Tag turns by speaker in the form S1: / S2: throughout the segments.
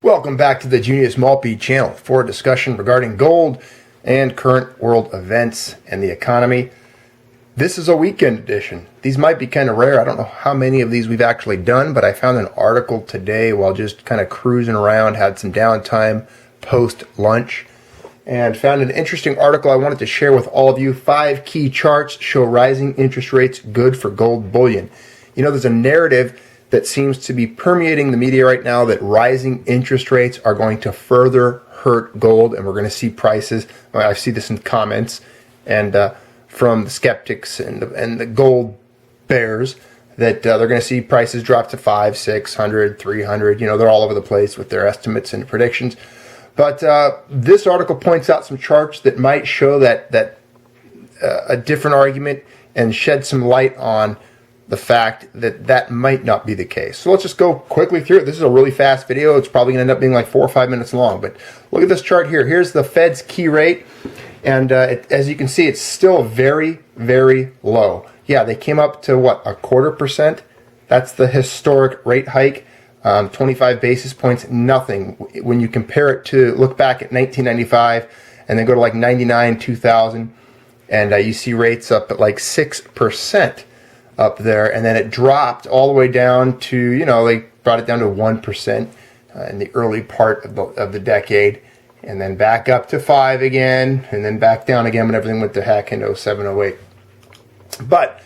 S1: Welcome back to the Junius Maltby channel for a discussion regarding gold and current world events and the economy. This is a weekend edition. These might be kind of rare. I don't know how many of these we've actually done, but I found an article today while just kind of cruising around, had some downtime post lunch, and found an interesting article I wanted to share with all of you. 5 key charts show rising interest rates good for gold bullion. You know, there's a narrative that seems to be permeating the media right now that rising interest rates are going to further hurt gold, and we're going to see prices. I see this in comments and from the skeptics and the gold bears that they're going to see prices drop to 500, 600, 300. You know, they're all over the place with their estimates and predictions. But this article points out some charts that might show that a different argument and shed some light on the fact that that might not be the case. So let's just go quickly through it. This is a really fast video. It's probably going to end up being like 4 or 5 minutes long. But look at this chart here. Here's the Fed's key rate. And as you can see, it's still very, very low. Yeah, they came up to what, 0.25%? That's the historic rate hike. 25 basis points, nothing. When you compare it to, look back at 1995 and then go to like 99, 2000, and you see rates up at like 6%. Up there, and then it dropped all the way down to, you know, they brought it down to 1% in the early part of the decade, and then back up to 5 again, and then back down again when everything went to heck in 07, 08. But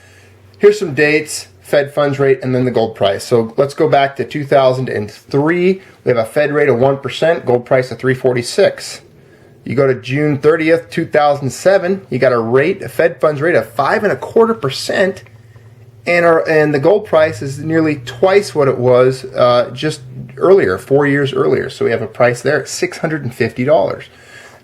S1: here's some dates, Fed funds rate, and then the gold price. So let's go back to 2003. We have a Fed rate of 1%, gold price of $346. You go to June 30th, 2007, you got a Fed funds rate of 5.25%. And the gold price is nearly twice what it was just earlier, 4 years earlier. So we have a price there at $650.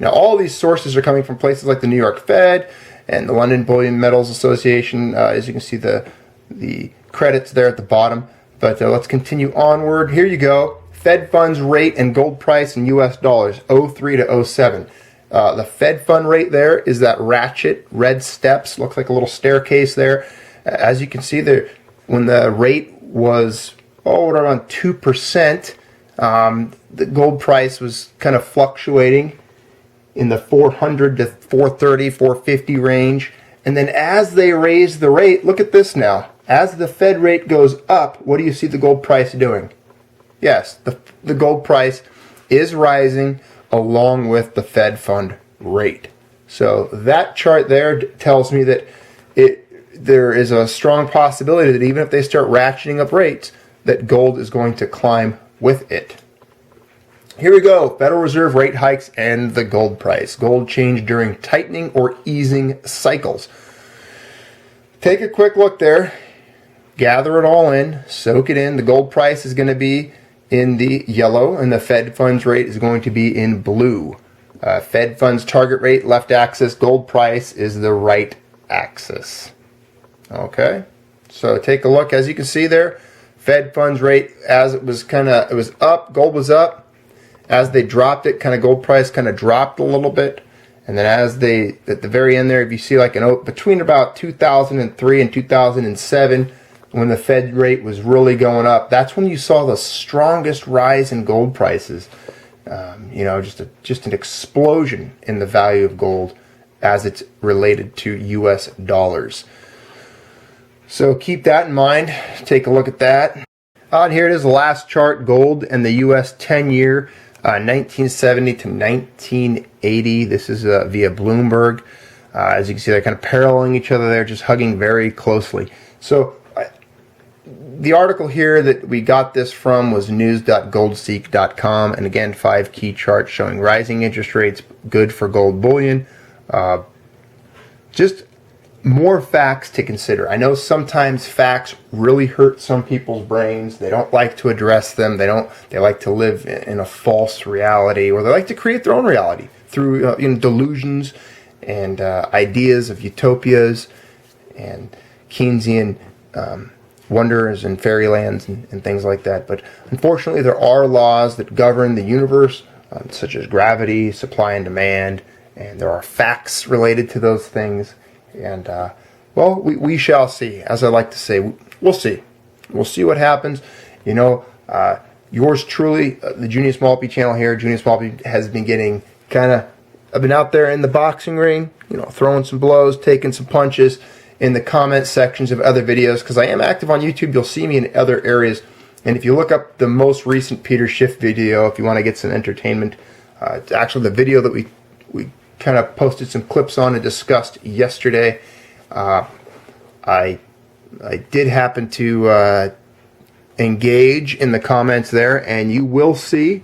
S1: Now, all these sources are coming from places like the New York Fed and the London Bullion Metals Association. As you can see, the credits there at the bottom. But let's continue onward. Here you go. Fed funds rate and gold price in U.S. dollars, 03 to 07. The Fed fund rate there is that ratchet, red steps. Looks like a little staircase there. As you can see there, when the rate was around 2%, the gold price was kind of fluctuating in the 400 to 430, 450 range. And then as they raise the rate, look at this now. As the Fed rate goes up, what do you see the gold price doing? Yes, the gold price is rising along with the Fed fund rate. So that chart there tells me that there is a strong possibility that even if they start ratcheting up rates, that gold is going to climb with it. Here we go. Federal Reserve rate hikes and the gold price. Gold change during tightening or easing cycles. Take a quick look there. Gather it all in. Soak it in. The gold price is going to be in the yellow, and the Fed funds rate is going to be in blue. Fed funds target rate, left axis. Gold price is the right axis. Okay, so take a look. As you can see there, Fed funds rate, as it was up, gold was up. As they dropped it, gold price dropped a little bit. And then as at the very end there, if you see like between about 2003 and 2007, when the Fed rate was really going up, that's when you saw the strongest rise in gold prices. You know, just an explosion in the value of gold as it's related to U.S. dollars. So keep that in mind. Take a look at that. And here it is, the last chart, gold and the U.S. 10-year, 1970 to 1980. This is via Bloomberg. As you can see, they're kind of paralleling each other there, just hugging very closely. So the article here that we got this from was news.goldseek.com. And again, 5 key charts showing rising interest rates, good for gold bullion. Just more facts to consider. I know sometimes facts really hurt some people's brains. They don't like to address them. They like to live in a false reality, or they like to create their own reality through delusions and ideas of utopias and Keynesian wonders and fairylands and things like that. But unfortunately, there are laws that govern the universe, such as gravity, supply and demand, and there are facts related to those things. And, well, we shall see. As I like to say, we'll see. We'll see what happens. You know, yours truly, the Junius Maltby channel here. Junius Maltby has been getting I've been out there in the boxing ring, throwing some blows, taking some punches in the comment sections of other videos, because I am active on YouTube. You'll see me in other areas. And if you look up the most recent Peter Schiff video, if you want to get some entertainment, it's actually the video that we kind of posted some clips on and discussed yesterday. I did happen to engage in the comments there, and you will see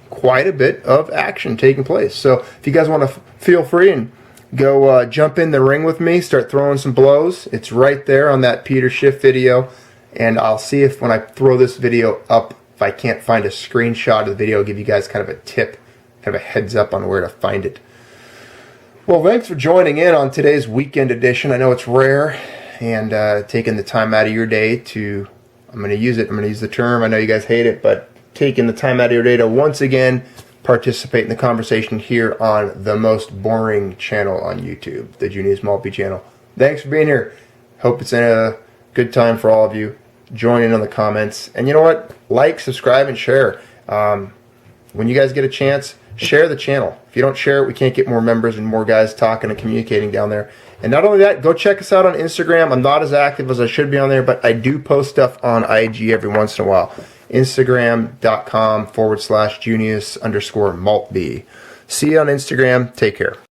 S1: quite a bit of action taking place. So if you guys want to feel free and go jump in the ring with me, start throwing some blows. It's right there on that Peter Schiff video, and I'll see if when I throw this video up, if I can't find a screenshot of the video, I'll give you guys kind of a tip, kind of a heads up on where to find it. Well, thanks for joining in on today's weekend edition. I know it's rare, and taking the time out of your day to, I'm going to use the term, I know you guys hate it, but taking the time out of your day to once again participate in the conversation here on the most boring channel on YouTube, the Junius Maltby channel. Thanks for being here. Hope it's a good time for all of you. Join in on the comments. And you know what? Like, subscribe, and share. When you guys get a chance, share the channel. If you don't share it, we can't get more members and more guys talking and communicating down there. And not only that, go check us out on Instagram. I'm not as active as I should be on there, but I do post stuff on IG every once in a while. Instagram.com/Junius_Maltby. See you on Instagram. Take care.